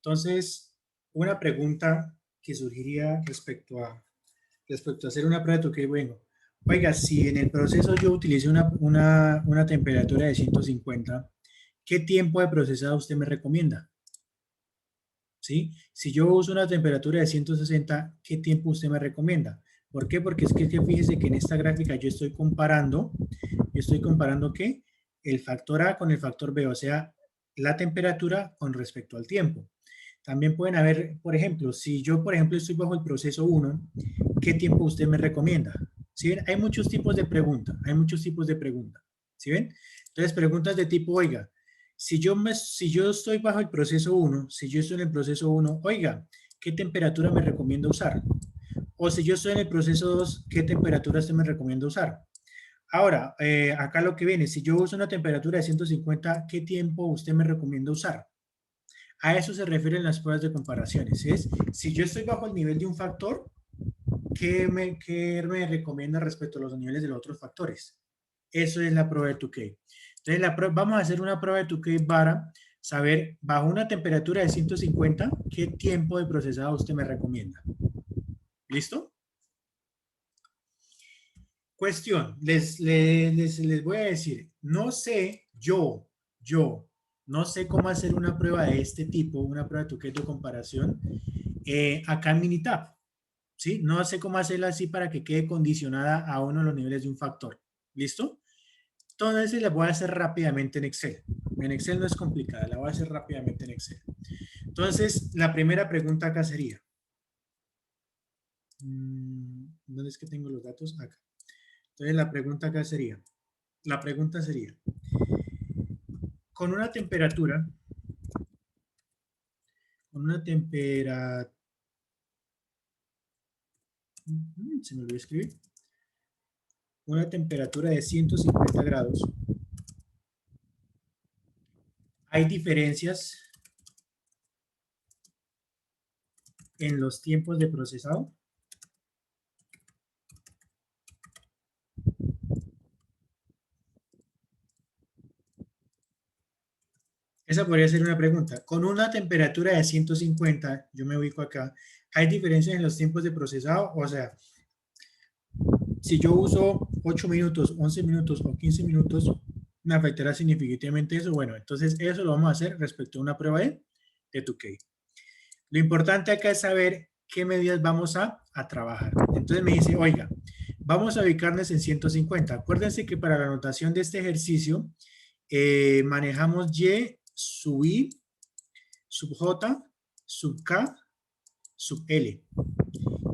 Entonces, una pregunta que surgiría respecto a hacer una prueba de toque, bueno, oiga, si en el proceso yo utilizo una temperatura de 150, ¿qué tiempo de procesado usted me recomienda? ¿Sí? Si yo uso una temperatura de 160, ¿qué tiempo usted me recomienda? ¿Por qué? Porque es que fíjese que en esta gráfica yo estoy comparando ¿qué? El factor A con el factor B, o sea, la temperatura con respecto al tiempo. También pueden haber, por ejemplo, si yo, por ejemplo, estoy bajo el proceso 1, ¿qué tiempo usted me recomienda? ¿Sí ven? Hay muchos tipos de preguntas, ¿sí ven? Entonces, preguntas de tipo, oiga, si yo estoy bajo el proceso 1, si yo estoy en el proceso 1, oiga, ¿qué temperatura me recomienda usar? O si yo estoy en el proceso 2, ¿qué temperatura usted me recomienda usar? Ahora, acá lo que viene, si yo uso una temperatura de 150, ¿qué tiempo usted me recomienda usar? A eso se refieren las pruebas de comparaciones. Es si yo estoy bajo el nivel de un factor, ¿qué me recomienda respecto a los niveles de los otros factores? Eso es la prueba de Tukey. Entonces, vamos a hacer una prueba de Tukey para saber, bajo una temperatura de 150, ¿qué tiempo de procesado usted me recomienda? ¿Listo? Cuestión, les voy a decir, no sé, yo, no sé cómo hacer una prueba de este tipo, una prueba de Tukey de comparación, acá en Minitab, ¿sí? No sé cómo hacerla así para que quede condicionada a uno de los niveles de un factor. ¿Listo? Entonces la voy a hacer rápidamente en Excel. En Excel no es complicada, la voy a hacer rápidamente en Excel. Entonces, la primera pregunta acá sería, ¿dónde es que tengo los datos? Acá. Entonces, la pregunta sería, con una temperatura, se me olvidó escribir, una temperatura de 150 grados, hay diferencias en los tiempos de procesado. Esa podría ser una pregunta. Con una temperatura de 150, yo me ubico acá, ¿hay diferencias en los tiempos de procesado? O sea, si yo uso 8 minutos, 11 minutos o 15 minutos, ¿me afectará significativamente eso? Bueno, entonces eso lo vamos a hacer respecto a una prueba de Tukey. Lo importante acá es saber qué medidas vamos a trabajar. Entonces me dice, oiga, vamos a ubicarnos en 150. Acuérdense que para la anotación de este ejercicio manejamos Y sub I, sub J, sub K, sub L.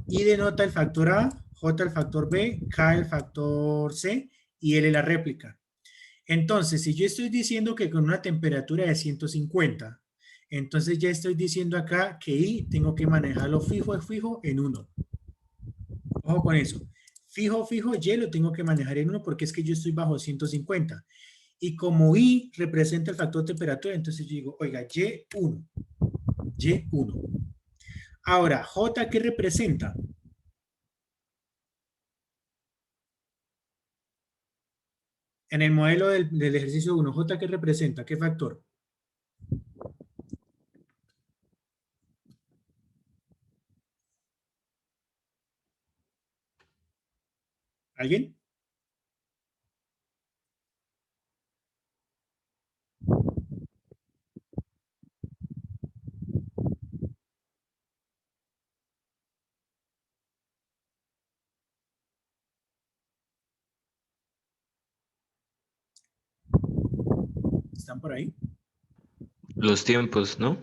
Y denota el factor A, J el factor B, K el factor C y L la réplica. Entonces, si yo estoy diciendo que con una temperatura de 150, entonces ya estoy diciendo acá que I tengo que manejarlo fijo en 1. Ojo con eso. Fijo, Y lo tengo que manejar en 1 porque es que yo estoy bajo 150. Y como I representa el factor temperatura, entonces yo digo, oiga, Y1. Y1. Ahora, J, ¿qué representa? En el modelo del ejercicio 1, J, ¿qué representa? ¿Qué factor? ¿Alguien? ¿Están por ahí? Los tiempos, ¿no?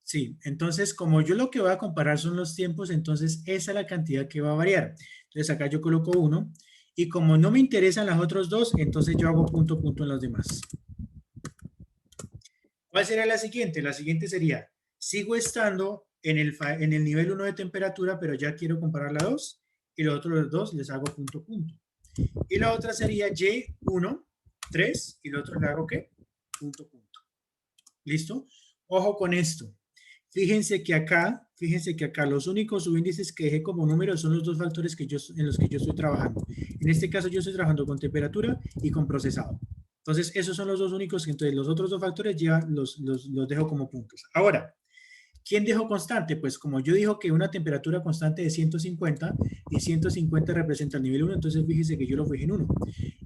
Sí, entonces como yo lo que voy a comparar son los tiempos, entonces esa es la cantidad que va a variar. Entonces acá yo coloco 1 y como no me interesan las otros dos, entonces yo hago punto, punto en los demás. ¿Cuál sería la siguiente? La siguiente sería, sigo estando en el nivel 1 de temperatura, pero ya quiero comparar la 2 y los otros dos les hago punto, punto. Y la otra sería Y1, 3 y el otro le hago ¿qué? Punto, punto. ¿Listo? Ojo con esto. Fíjense que acá los únicos subíndices que dejé como números son los dos factores en los que yo estoy trabajando. En este caso yo estoy trabajando con temperatura y con procesado. Entonces esos son los dos únicos, entonces los otros dos factores ya los dejo como puntos. Ahora, ¿Quién dijo constante? Pues como yo dijo que una temperatura constante de 150 y 150 representa el nivel 1, entonces fíjense que yo lo fijé en 1.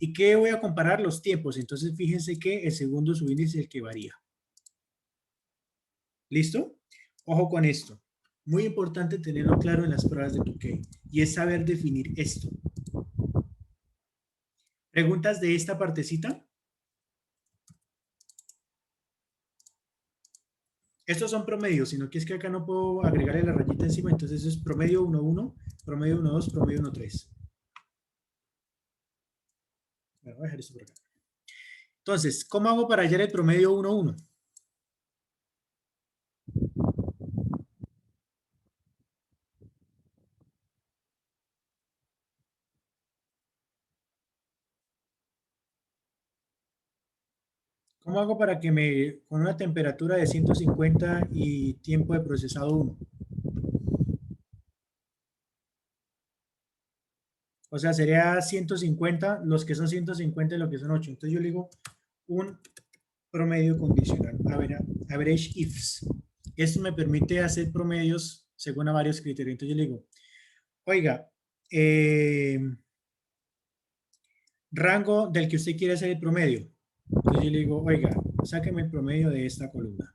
¿Y qué voy a comparar? Los tiempos. Entonces fíjense que el segundo subíndice es el que varía. ¿Listo? Ojo con esto. Muy importante tenerlo claro en las pruebas de Tukey y es saber definir esto. ¿Preguntas de esta partecita? Estos son promedios, sino que es que acá no puedo agregarle la rayita encima, entonces es promedio 1,1, promedio 1,2, promedio 1,3. Bueno, voy a dejar esto por acá. Entonces, ¿cómo hago para hallar el promedio 1,1? ¿Cómo hago para que con una temperatura de 150 y tiempo de procesado 1? O sea, sería 150, los que son 150 y los que son 8. Entonces yo le digo un promedio condicional, average ifs. Esto me permite hacer promedios según a varios criterios. Entonces yo le digo, oiga, rango del que usted quiere hacer el promedio. Entonces yo le digo, oiga, sáqueme el promedio de esta columna.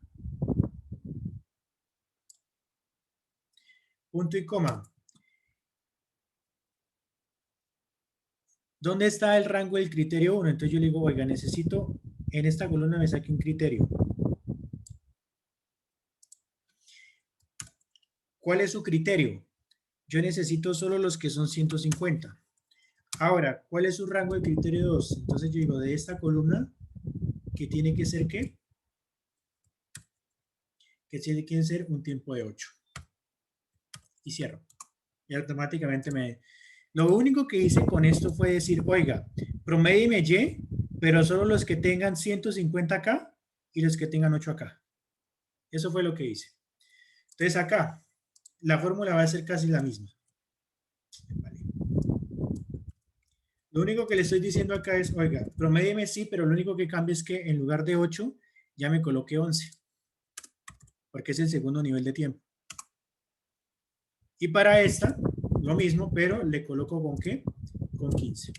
Punto y coma. ¿Dónde está el rango del criterio 1? Entonces yo le digo, oiga, necesito en esta columna me saque un criterio. ¿Cuál es su criterio? Yo necesito solo los que son 150. Ahora, ¿cuál es su rango de criterio 2? Entonces yo digo, de esta columna, que tiene que ser ¿qué? Que tiene que ser un tiempo de 8. Y cierro. Y automáticamente me... Lo único que hice con esto fue decir, oiga, promedieme Y, pero solo los que tengan 150 acá y los que tengan 8 acá. Eso fue lo que hice. Entonces acá, la fórmula va a ser casi la misma. Vale. Lo único que le estoy diciendo acá es, oiga, promedieme sí, pero lo único que cambia es que en lugar de 8, ya me coloqué 11. Porque es el segundo nivel de tiempo. Y para esta, lo mismo, pero le coloco ¿con qué? Con 15.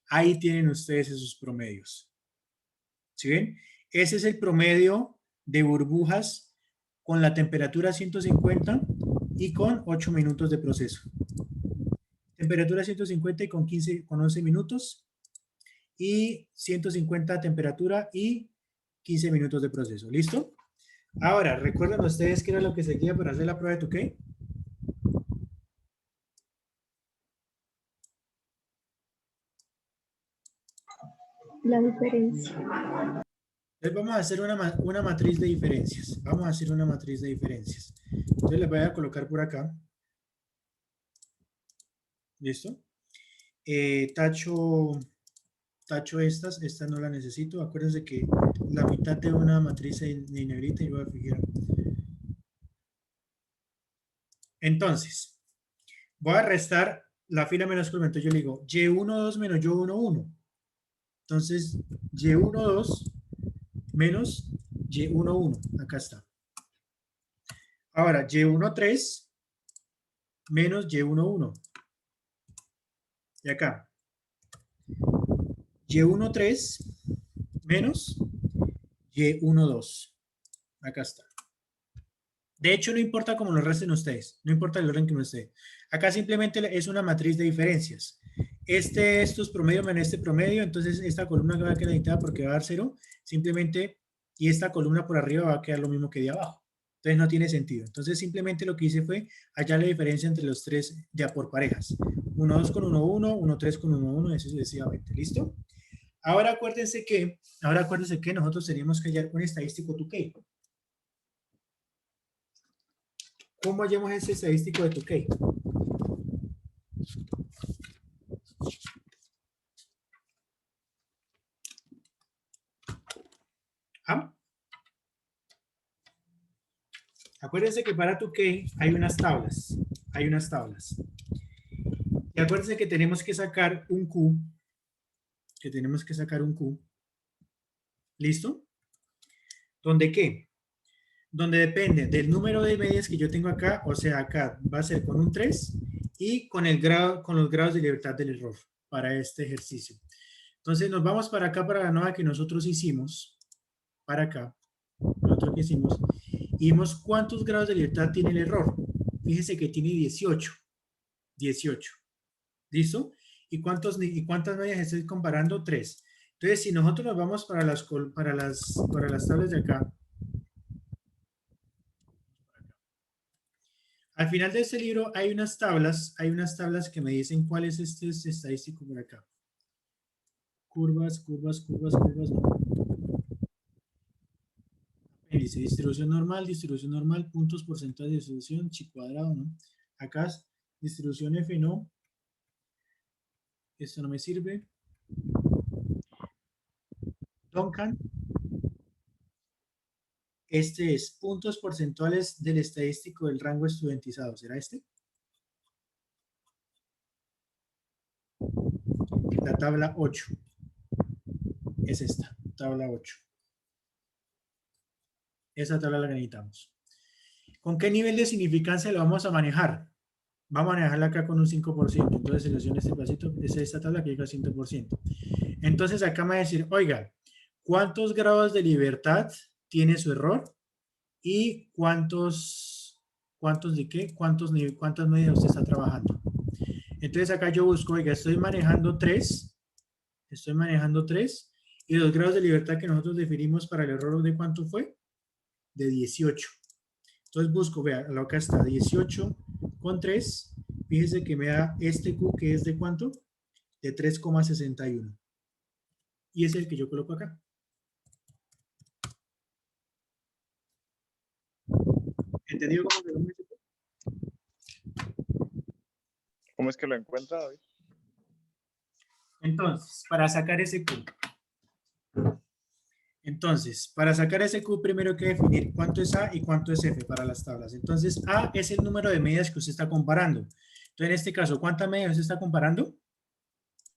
Ahí tienen ustedes esos promedios. ¿Sí ven? Ese es el promedio de burbujas con la temperatura 150 y con 8 minutos de proceso. Temperatura 150 y con 11 minutos y 150 temperatura y 15 minutos de proceso. ¿Listo? Ahora, ¿recuerdan ustedes qué era lo que seguía para hacer la prueba de Tukey? La diferencia. Entonces vamos a hacer una matriz de diferencias. Vamos a hacer una matriz de diferencias. Entonces les voy a colocar por acá. ¿Listo? Tacho esta no la necesito. Acuérdense que la mitad de una matriz en negrita y voy a fijar. Entonces, voy a restar la fila menos columna. Entonces yo le digo Y12 menos Y11. Entonces, Y12 menos Y11. Acá está. Ahora, Y13 menos Y11. Y acá. Y13 menos Y12. Acá está. De hecho, no importa cómo lo resten ustedes. No importa el orden que uno esté. Acá simplemente es una matriz de diferencias. Estos promedios menos este promedio, entonces esta columna va a quedar editada porque va a dar 0. Simplemente, y esta columna por arriba va a quedar lo mismo que de abajo. Entonces no tiene sentido. Entonces simplemente lo que hice fue hallar la diferencia entre los tres ya por parejas. 1,2 con 1,1, 1,3 con 1,1, y así sucesivamente. ¿Listo? Ahora acuérdense que nosotros teníamos que hallar un estadístico Tukey. ¿Cómo hallamos ese estadístico de Tukey? ¿Ah? Acuérdense que para Tukey hay unas tablas. Hay unas tablas. Y acuérdense que tenemos que sacar un Q. ¿Listo? ¿Dónde qué? donde depende del número de medias que yo tengo acá, o sea, acá va a ser con un 3 y con el grado, con los grados de libertad del error para este ejercicio. Entonces nos vamos para acá, para la nota que nosotros hicimos, para acá, nosotros que hicimos, y vimos cuántos grados de libertad tiene el error. Fíjese que tiene 18. 18. ¿Listo? ¿Y cuántas medias estoy comparando? 3. Entonces, si nosotros nos vamos para las tablas de acá, al final de este libro hay unas tablas que me dicen cuál es este estadístico por acá. Curvas, no. Dice distribución normal, puntos, porcentaje de distribución, chi cuadrado, ¿no? Acá es distribución F, no. Esto no me sirve. Duncan. Este es puntos porcentuales del estadístico del rango estudiantizado. ¿Será este? La tabla 8. Es esta, tabla 8. Esa tabla la necesitamos. ¿Con qué nivel de significancia lo vamos a manejar? Vamos a manejarla acá con un 5%. Entonces seleccione este pedacito, es esta tabla que llega al 100%. Entonces acá me va a decir, oiga, ¿cuántos grados de libertad tiene su error? ¿Y cuántas medidas usted está trabajando? Entonces acá yo busco, oiga, estoy manejando 3, y los grados de libertad que nosotros definimos para el error, ¿de cuánto fue? De 18. Entonces busco, vea, acá está, 18 con 3, fíjese que me da este Q que es de ¿cuánto? De 3,61. Y es el que yo coloco acá. ¿Entendido cómo se llama ese Q? ¿Cómo es que lo encuentra, David? Entonces, para sacar ese Q. Para sacar ese Q primero hay que definir cuánto es A y cuánto es F para las tablas. Entonces, A es el número de medidas que usted está comparando. Entonces, en este caso, ¿cuántas medidas usted está comparando?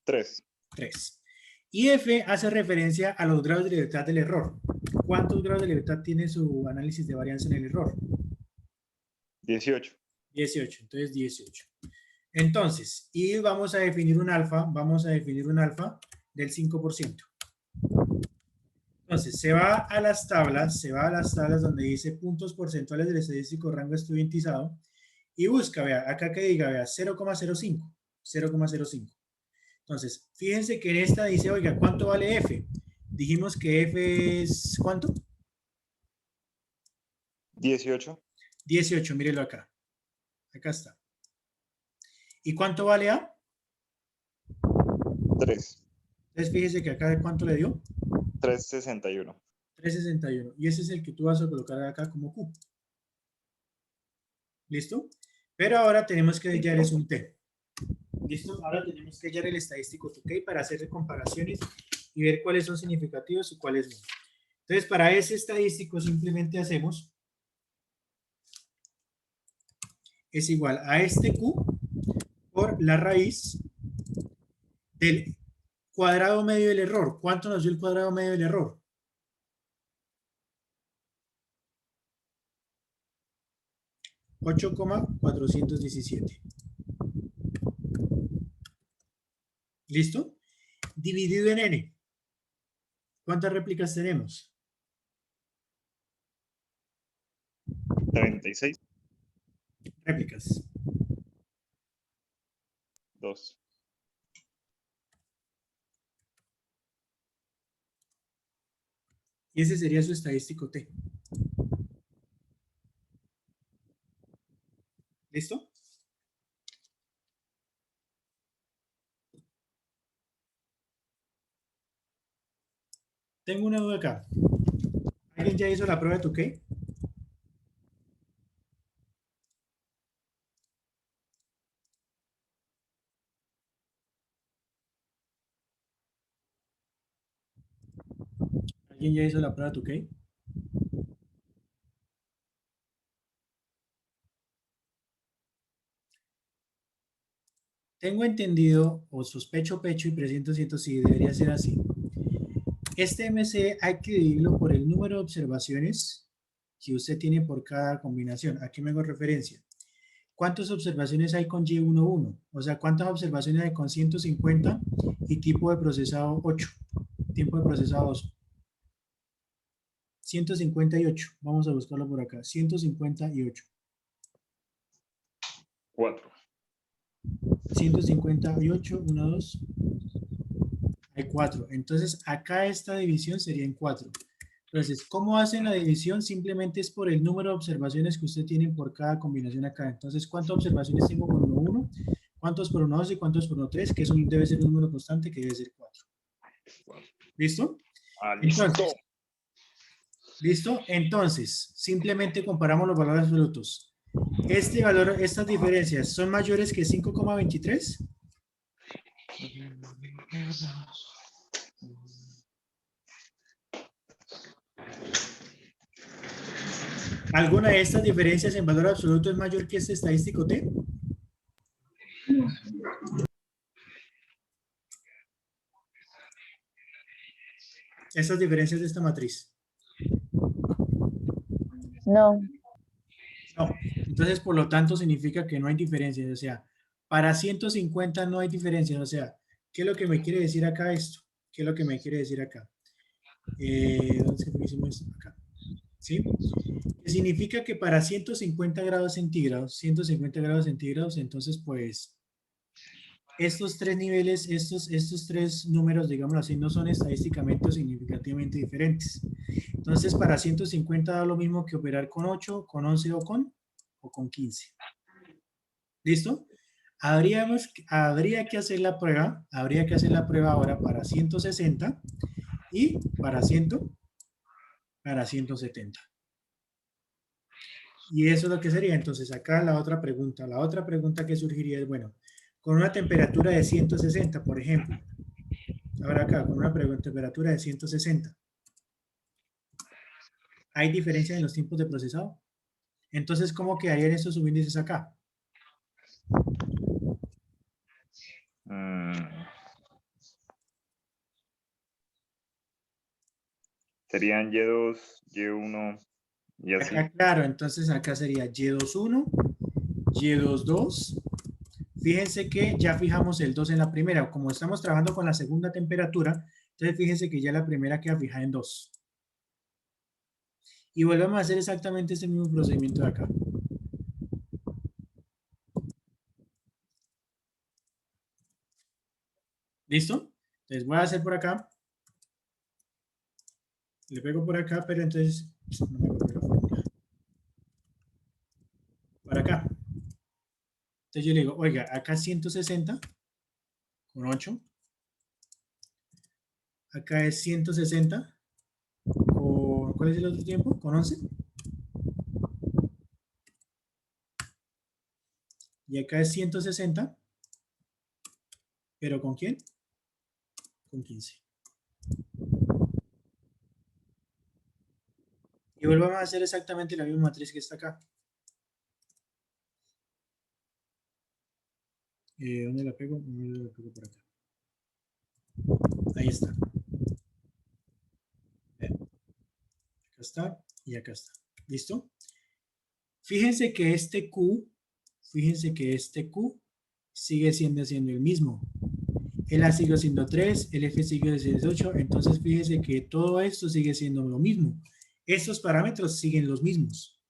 3. 3. Y F hace referencia a los grados de libertad del error. ¿Cuántos grados de libertad tiene su análisis de varianza en el error? 18. 18, entonces 18. Entonces, y vamos a definir un alfa del 5%. Entonces, se va a las tablas donde dice puntos porcentuales del estadístico rango estudiantizado y busca, vea, acá que diga, vea, 0,05. Entonces, fíjense que en esta dice, oiga, ¿cuánto vale F? Dijimos que F es, ¿cuánto? 18. 18, mírelo acá. Acá está. ¿Y cuánto vale A? 3. Entonces, fíjese que acá, ¿cuánto le dio? 361. 361. Y ese es el que tú vas a colocar acá como Q. ¿Listo? Pero ahora tenemos que hallar es un T. ¿Listo? Ahora tenemos que hallar el estadístico T para hacer comparaciones y ver cuáles son significativos y cuáles no. Entonces, para ese estadístico simplemente hacemos es igual a este Q por la raíz del cuadrado medio del error. ¿Cuánto nos dio el cuadrado medio del error? 8,417. ¿Listo? Dividido en n. ¿Cuántas réplicas tenemos? 36. Réplicas. 2. Y ese sería su estadístico T. ¿Listo? Tengo una duda acá. ¿Alguien ya hizo la prueba de tu qué? ¿Alguien ya hizo la prueba de tu qué? Tengo entendido, o sospecho pecho y presiento siento si debería ser así. Este MC hay que dividirlo por el número de observaciones que usted tiene por cada combinación. ¿A qué me hago referencia? ¿Cuántas observaciones hay con Y11? O sea, ¿cuántas observaciones hay con 150 y tipo de procesado 8? Tiempo de procesado 2. 158. Vamos a buscarlo por acá. 158. 4. 158, 1, 2. Hay 4. Entonces, acá esta división sería en 4. Entonces, ¿cómo hacen la división? Simplemente es por el número de observaciones que usted tiene por cada combinación acá. Entonces, ¿cuántas observaciones tengo por 1, 1? ¿Cuántos por 1, 2 y cuántos por 1, 3? Que eso debe ser un número constante que debe ser 4. ¿Listo? Entonces, ¿listo? Entonces, simplemente comparamos los valores absolutos. Este valor, estas diferencias, ¿son mayores que 5,23? ¿Alguna de estas diferencias en valor absoluto es mayor que este estadístico T? Estas diferencias de esta matriz. No. No. Entonces, por lo tanto, significa que no hay diferencias. O sea, para 150 no hay diferencias. O sea, ¿qué es lo que me quiere decir acá esto? ¿Qué es lo que me quiere decir acá? ¿Dónde es que hicimos esto? Acá. ¿Sí? Que significa que para 150 grados centígrados, entonces, pues, estos tres niveles, estos tres números, digamos así, no son estadísticamente o significativamente diferentes. Entonces, para 150 da lo mismo que operar con 8, con 11 o con 15. ¿Listo? Habría que hacer la prueba ahora para 160 y para 170. Y eso es lo que sería. Entonces, acá la otra pregunta que surgiría es, bueno, con una temperatura de 160, por ejemplo. Ahora acá, con una temperatura de 160. ¿Hay diferencia en los tiempos de procesado? Entonces, ¿cómo quedarían estos subíndices acá? Serían Y2, Y1 y así. Acá, claro, entonces acá sería Y21, Y22. Fíjense que ya fijamos el 2 en la primera. Como estamos trabajando con la segunda temperatura, entonces fíjense que ya la primera queda fijada en 2. Y volvemos a hacer exactamente este mismo procedimiento de acá. ¿Listo? Entonces voy a hacer por acá. Le pego por acá, pero entonces no me acuerdo la fórmula. Para acá. Entonces yo le digo, oiga, acá 160 con 8. Acá es 160 con, ¿cuál es el otro tiempo? Con 11. Y acá es 160, pero ¿con quién? Con 15. Y volvamos a hacer exactamente la misma matriz que está acá. ¿Dónde la pego? La pego por acá. Ahí está. Acá está y acá está. ¿Listo? Fíjense que este Q sigue siendo el mismo. El A sigue siendo 3, el F sigue siendo 8, entonces fíjense que todo esto sigue siendo lo mismo. Estos parámetros siguen los mismos.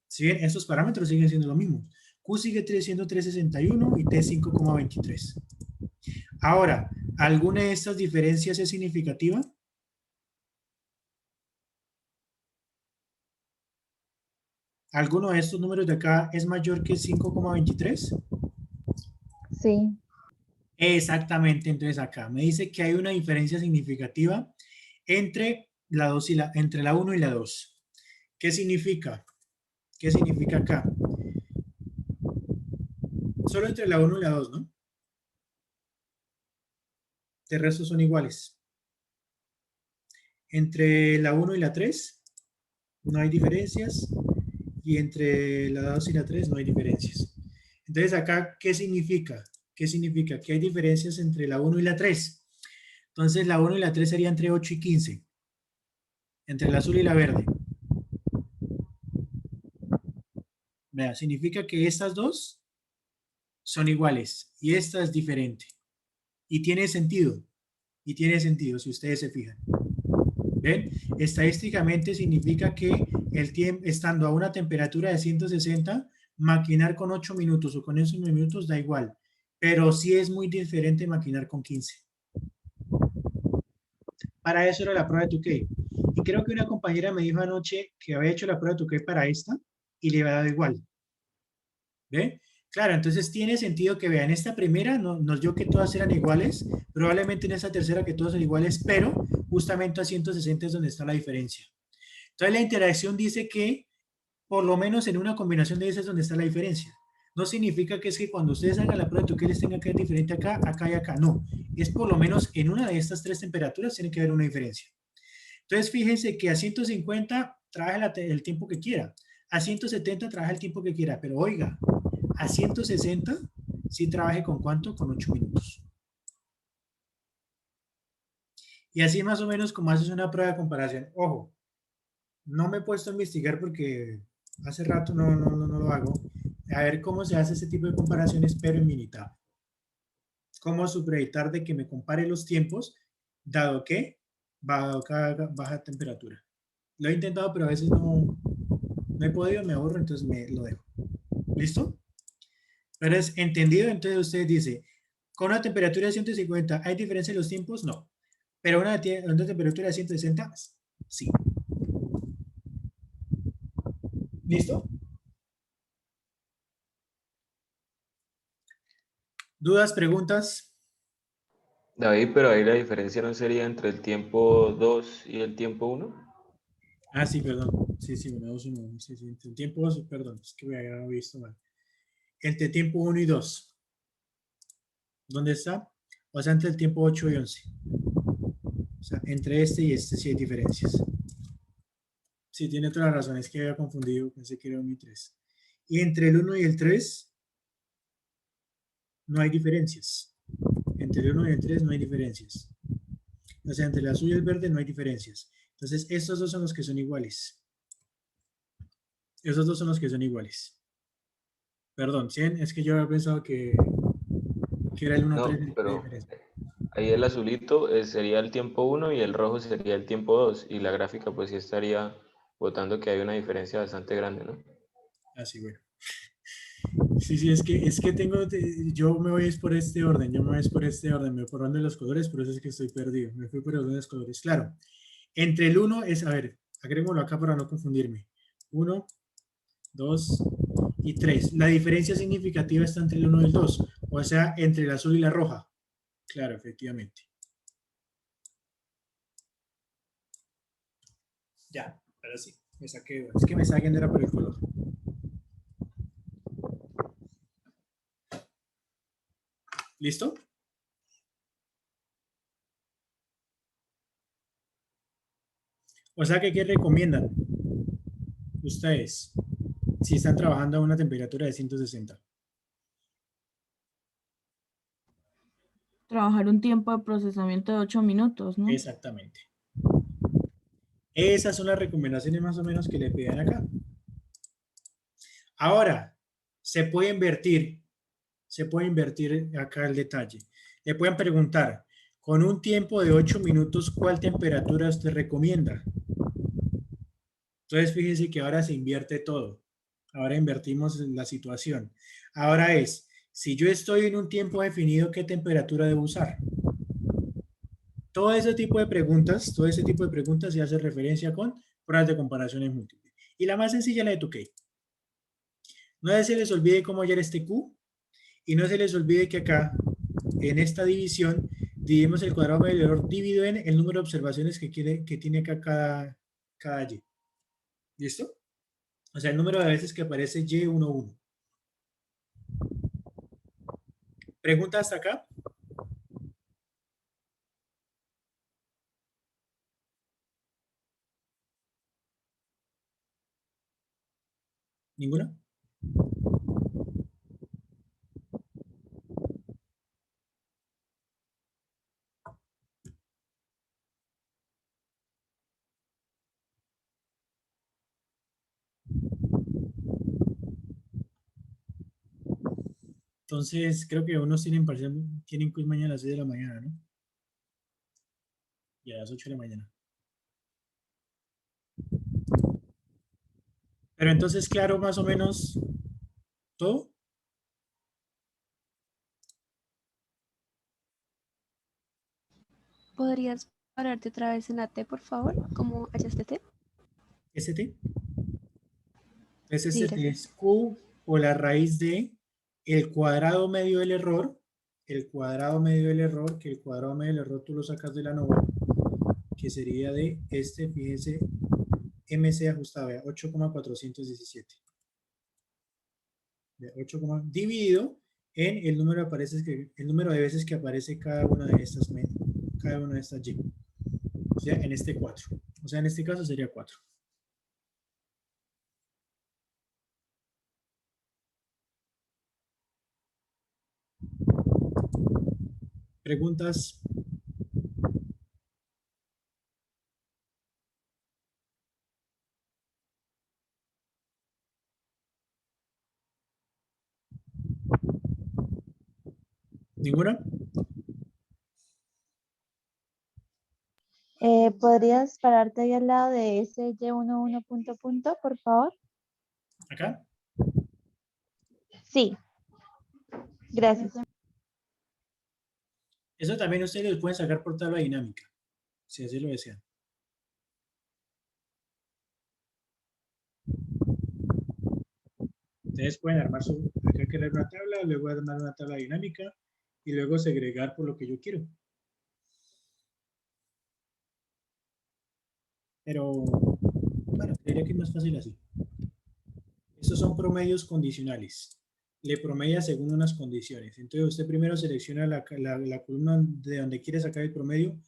¿Sí? Estos parámetros siguen siendo lo mismo. Q sigue siendo 361 y T 5,23. Ahora, ¿alguna de estas diferencias es significativa? ¿Alguno de estos números de acá es mayor que 5,23? Sí. Exactamente, entonces acá me dice que hay una diferencia significativa entre la 2 y entre la 1 y la 2. ¿Qué significa? ¿Qué significa acá? Solo entre la 1 y la 2, ¿no? De resto son iguales. Entre la 1 y la 3 no hay diferencias. Y entre la 2 y la 3 no hay diferencias. Entonces acá, ¿qué significa? ¿Qué significa? Que hay diferencias entre la 1 y la 3. Entonces la 1 y la 3 sería entre 8 y 15. Entre el azul y la verde. Vea, significa que estas dos son iguales y esta es diferente. Y tiene sentido. Y tiene sentido si ustedes se fijan. ¿Ven? Estadísticamente significa que el tiempo, estando a una temperatura de 160, maquinar con 8 minutos o con esos minutos da igual. Pero sí es muy diferente maquinar con 15. Para eso era la prueba de Tukey. Y creo que una compañera me dijo anoche que había hecho la prueba de Tukey para esta y le había dado igual. ¿Ve? Claro, entonces tiene sentido que vean, esta primera nos dio que todas eran iguales, probablemente en esta tercera que todas son iguales, pero justamente a 160 es donde está la diferencia. Entonces la interacción dice que por lo menos en una combinación de esas es donde está la diferencia. No significa que es que cuando ustedes hagan la prueba de Tukey les tenga que ser diferente acá, acá y acá. No, es por lo menos en una de estas tres temperaturas tiene que haber una diferencia. Entonces fíjense que a 150 trabaja el tiempo que quiera, a 170 trabaja el tiempo que quiera, pero oiga, a 160 sí trabaje con ¿cuánto? Con 8 minutos. Y así más o menos como haces una prueba de comparación. Ojo, no me he puesto a investigar porque hace rato no lo hago. A ver cómo se hace este tipo de comparaciones, pero en Minitab. Cómo supeditar de que me compare los tiempos, dado que baja temperatura. Lo he intentado, pero a veces no he podido, me aburro, entonces lo dejo. ¿Listo? Pero es entendido, entonces usted dice, con una temperatura de 150, ¿hay diferencia en los tiempos? No. Pero una temperatura de 160, sí. ¿Listo? ¿Dudas, preguntas? David, pero ahí la diferencia no sería entre el tiempo 2 y el tiempo 1. Ah, sí, perdón. Sí, 1, 2, 1. Sí, entre el tiempo 2, perdón, es que me había visto mal. Entre tiempo 1 y 2. ¿Dónde está? O sea, entre el tiempo 8 y 11. O sea, entre este y este sí hay diferencias. Sí, tiene toda la razón, es que había confundido, pensé que era 1 y 3. Y entre el 1 y el 3 no hay diferencias. Entre el 1 y el 3 no hay diferencias. O sea, entre el azul y el verde no hay diferencias. Entonces, estos dos son los que son iguales. Esos dos son los que son iguales. Perdón, 100, es que yo había pensado que era el 1, 3 No, de pero diferencia. ahí el azulito sería el tiempo 1 y el rojo sería el tiempo 2. Y la gráfica pues sí estaría botando que hay una diferencia bastante grande, ¿no? Así, bueno. Sí, es que yo me voy por este orden, me voy por orden de los colores, por eso es que estoy perdido, me fui por el orden de los colores, claro. Entre el 1 es, a ver, agrémoslo acá para no confundirme. 1, 2 y 3. La diferencia significativa está entre el 1 y el 2, o sea, entre el azul y la roja. Claro, efectivamente. Ya, ahora sí, me saqué, es que me está yendo era por el color. ¿Listo? O sea, ¿qué recomiendan ustedes si están trabajando a una temperatura de 160? Trabajar un tiempo de procesamiento de 8 minutos, ¿no? Exactamente. Esas son las recomendaciones más o menos que le piden acá. Ahora, se puede invertir acá el detalle. Le pueden preguntar, con un tiempo de 8 minutos, ¿cuál temperatura usted recomienda? Entonces, fíjense que ahora se invierte todo. Ahora invertimos en la situación. Ahora es, si yo estoy en un tiempo definido, ¿qué temperatura debo usar? Todo ese tipo de preguntas, se hace referencia con pruebas de comparaciones múltiples. Y la más sencilla es la de Tukey. No se les olvide cómo hallar este Q y no se les olvide que acá, en esta división, dividimos el cuadrado medidor dividido en el número de observaciones que tiene acá cada Y. ¿Listo? O sea, el número de veces que aparece Y11. ¿Pregunta hasta acá? ¿Ninguna? Entonces, creo que unos tienen parcial, tienen quiz mañana a las 6 de la mañana, ¿no? Y a las 8 de la mañana. Pero entonces, claro, más o menos todo. ¿Podrías pararte otra vez en la T, por favor? ¿Cómo hallaste T? ST. Entonces, Sí, ST gracias. es Q o la raíz de el cuadrado medio del error. El cuadrado medio del error, que el cuadrado medio del error tú lo sacas de la novena, que sería de este, fíjense, MC ajustado, 8,417. 8, dividido en el número de veces que aparece cada una de estas Y. O sea, en este 4. O sea, en este caso sería 4. ¿Preguntas? ¿Ninguna? ¿Podrías pararte ahí al lado de ese Y11 punto punto, por favor? ¿Acá? Sí, gracias. Eso también ustedes lo pueden sacar por tabla dinámica, si así lo desean. Ustedes pueden armar acá crear una tabla, luego armar una tabla dinámica y luego segregar por lo que yo quiero. Pero, bueno, creería que es más fácil así. Estos son promedios condicionales. Le promedia según unas condiciones. Entonces usted primero selecciona la columna de donde quiere sacar el promedio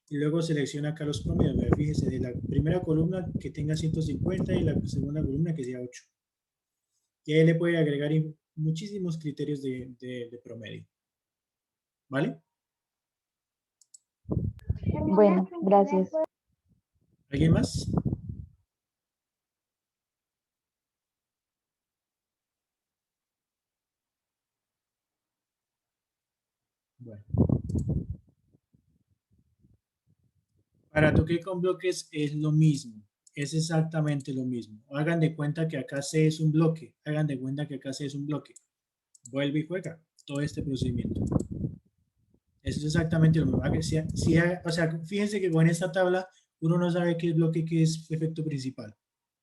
y luego selecciona acá los promedios. Fíjese, de la primera columna que tenga 150 y la segunda columna que sea 8. Y ahí le puede agregar muchísimos criterios de promedio. ¿Vale? Bueno, gracias. ¿Alguien más? Bueno. Para toque con bloques es lo mismo. Es exactamente lo mismo. Hagan de cuenta que acá C es un bloque. Hagan de cuenta que acá C es un bloque. Vuelve y juega todo este procedimiento. Eso es exactamente lo mismo. O sea, fíjense que con esta tabla uno no sabe qué es bloque, qué es efecto principal,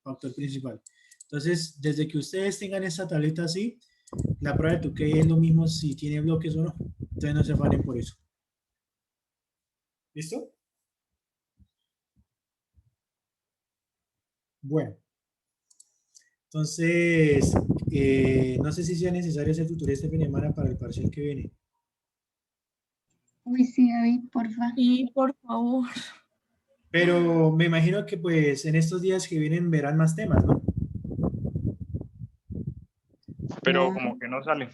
factor principal. Entonces, desde que ustedes tengan esta tableta así, la prueba de Tukey es lo mismo si tiene bloques o no. Entonces no se afanen por eso. ¿Listo? Bueno. Entonces, no sé si sea necesario hacer tutoría este fin de semana para el parcial que viene. Uy, sí, David, porfa. Sí, por favor. Pero me imagino que pues en estos días que vienen verán más temas, ¿no? Pero como que no sale.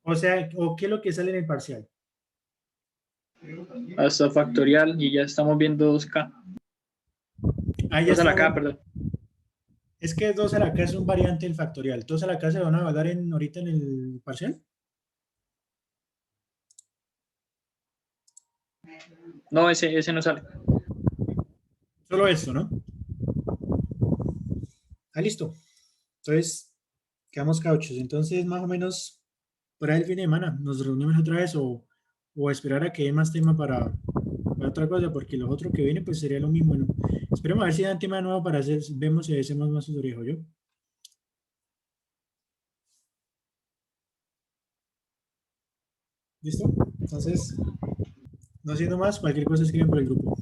O sea, ¿o qué es lo que sale en el parcial? Hasta factorial y ya estamos viendo 2K. Ah, ya 2 a la está. K, perdón. Es que 2 a la K es un variante del factorial. 2 a la K se van a evaluar ahorita en el parcial. No, ese no sale. Solo esto, ¿no? Ah, listo. Entonces, quedamos cauchos. Entonces, más o menos, por ahí el fin de semana, nos reunimos otra vez o esperar a que haya más tema para otra cosa, porque los otros que vienen, pues sería lo mismo, ¿no? Esperemos a ver si dan tema nuevo para hacer, vemos si hacemos más tutorial, yo. ¿Listo? Entonces, no siendo más, cualquier cosa escriben por el grupo.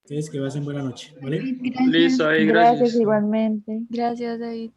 Ustedes que pasen buena noche, ¿vale? David, gracias. Listo, ahí, Gracias gracias. igualmente. Gracias, David.